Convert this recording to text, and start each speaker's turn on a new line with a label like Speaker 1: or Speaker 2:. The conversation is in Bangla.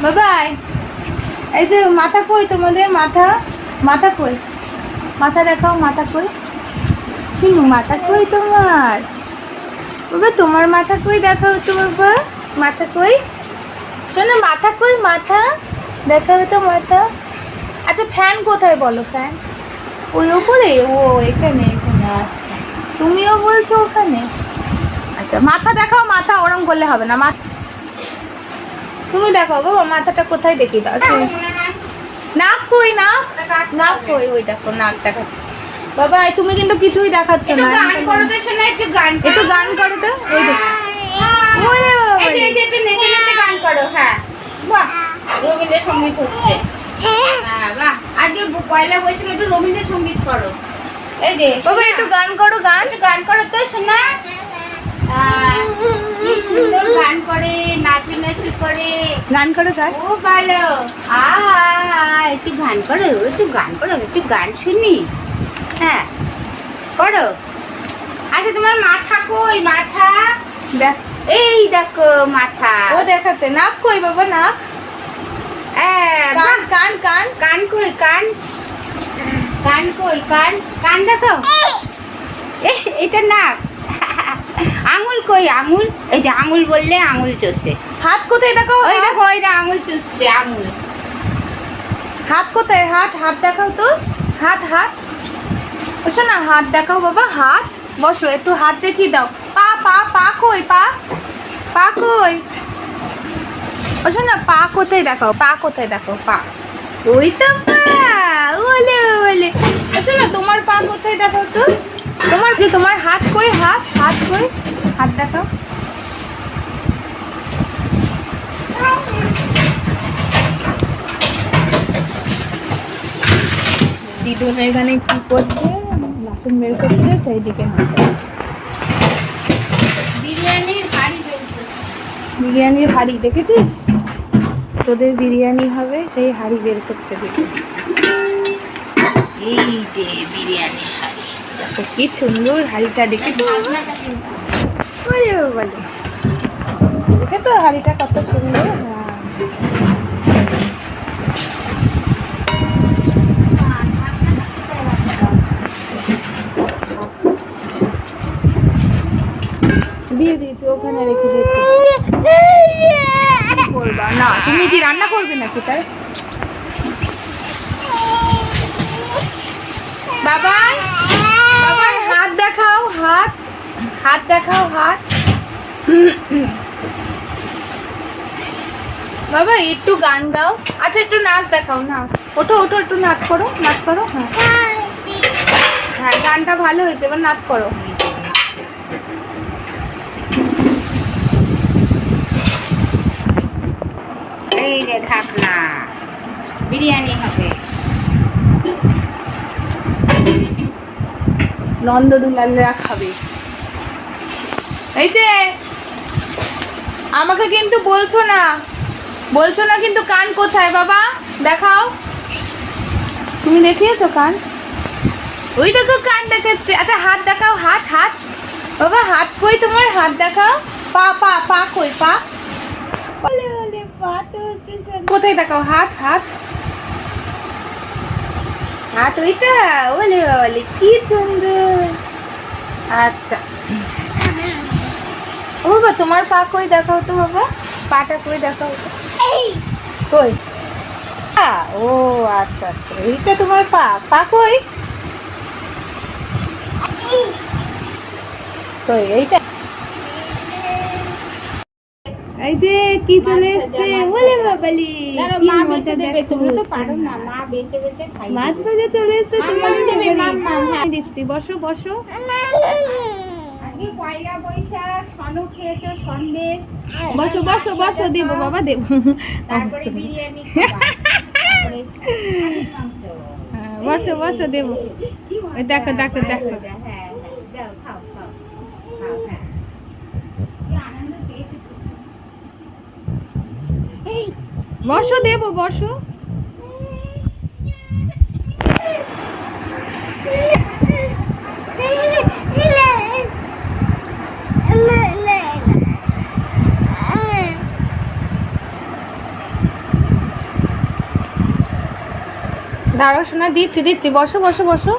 Speaker 1: বাবাই, এই যে মাথা কই তোমাদের? মাথা মাথা কই? মাথা দেখাও, মাথা কই? শিনু মাথা কই তোমার? বাবা তোমার মাথা কই দেখাও তো বাবা। মাথা কই? শোনো মাথা কই? মাথা দেখাও তো মাথা। আচ্ছা ফ্যান কোথায় বলো? ফ্যান ওই ওপরে? ও এখানে এখানে। আচ্ছা তুমিও বলছো ওখানে? আচ্ছা মাথা দেখাও। মাথা ওরম করলে হবে না। তুমি দেখাও বাবা মাথাটা কোথায় দেখি দাও। নাক কই? নাক নাক কই? ওই দেখো নাক দেখাচ্ছে। বাবা তুমি কিন্তু কিছুই দেখাচ্ছ না।
Speaker 2: গান করো তো শোনা, একটু গান
Speaker 1: করো তো। ওই দেখো
Speaker 2: এই যে একটু নেচে নেচে গান করো। হ্যাঁ বাহ, রবীন্দ্রসঙ্গীত হচ্ছে। হ্যাঁ বাহ, আজকে পয়লা বৈশাখে একটু রবীন্দ্রসঙ্গীত করো। এই যে
Speaker 1: বাবা একটু গান করো।
Speaker 2: গান করো তো শোনা। কি সুন্দর গান করে, নাচু নাচু করে
Speaker 1: গান করো। গান
Speaker 2: ও ভালো। একটু গান করো, একটু গান শুনি। হ্যাঁ করো। আচ্ছা তোমার মাথা কই? মাথা
Speaker 1: দেখ।
Speaker 2: এই দেখো মাথা।
Speaker 1: ও দেখাচ্ছে। নাক কই বাবা? নাক। কান কান কান
Speaker 2: কান কই? কান কই? কান দেখো। এটা নাক। আঙুল কই? আঙুল এই যে আঙুল বললে আঙুল চষে।
Speaker 1: হাত কোথায় দেখো?
Speaker 2: ওই দেখো ওইটা আঙুল চুষছে। আঙুল।
Speaker 1: হাত কোথায়? হাত দেখাও তো। হাত বসো না। হাত দেখাও বাবা। হাত বসো একটু। হাত দেখিয়ে দাও। পা কই? পা কই? বসো না। পা কোথায় দেখাও? পা কোথায় দেখাও? পা ওই তো পা। বলে বসো না। তোমার পা কোথায় দেখাও তো? তোমার হাত কই? হাত কই? হাত দেখাও। দিদুন এখানে কি করছে? বাসন বের করছে, সেই দিকে বিরিয়ানির হাঁড়ি দেখেছিস? তোদের বিরিয়ানি হবে, সেই হাঁড়ি বের করছে দিদুন।
Speaker 2: এই যে বিরিয়ানি হাঁড়ি।
Speaker 1: দেখো কি সুন্দর হাঁড়িটা। দেখেছো? দেখেছো হাঁড়িটা কত সুন্দর? দিয়ে দিয়েছি, ওখানে রেখে দিয়েছি। করবা না? তুমি কি রান্না করবে নাকি? তাই বাবাই হাত দেখাও। হাত দেখাও। হাত বাবা একটু গান গাও। আচ্ছা একটু নাচ দেখাও। নাচ ওঠো একটু নাচ করো। হ্যাঁ গানটা ভালো হয়েছে, এবার নাচ করো।
Speaker 2: এই যে ঢাকনা, বিরিয়ানি হবে।
Speaker 1: নন্দদুলালরা খাবে। এই যে আমাকে কিন্তু বলছো না কিন্তু কান কোথায় বাবা? দেখাও। তুমি দেখিয়েছো কান? ওই দেখো কান দেখাচ্ছে। আচ্ছা হাত দেখাও। হাত বাবা হাত কই তোমার? হাত দেখাও। পা কই? পা তো কোথায় দেখাও? হাত ওইটা। বলে কি সুন্দর। আচ্ছা ও বাবা তোমার পা কই? দেখাও তো বাবা। পাটা কই? দেখাও তো। কই? ও আচ্ছা এইটা তোমার পা কই? এইটা। এই যে কি চলে এসছে? ওলে বাবালি
Speaker 2: মা বেঁচে দেবে, তুমি তো পারো না। মা বেঁচে খাই।
Speaker 1: মাছ ভাজা চলে এসছে। দিচ্ছি। বসো
Speaker 2: আজকে পয়লা বৈশাখ, সনু খেয়েছো সন্দেশ।
Speaker 1: বসো দেবো বাবা, দেবো।
Speaker 2: তারপরে বিরিয়ানি,
Speaker 1: বসো দেবো। দেখো।
Speaker 2: হ্যাঁ দাও, খাও। হ্যাঁ কি আনন্দ পেয়েছি।
Speaker 1: বসো দেবো, বসো। দাঁড়াও শোনা, দিচ্ছি দিচ্ছি, বসো বসো বসো।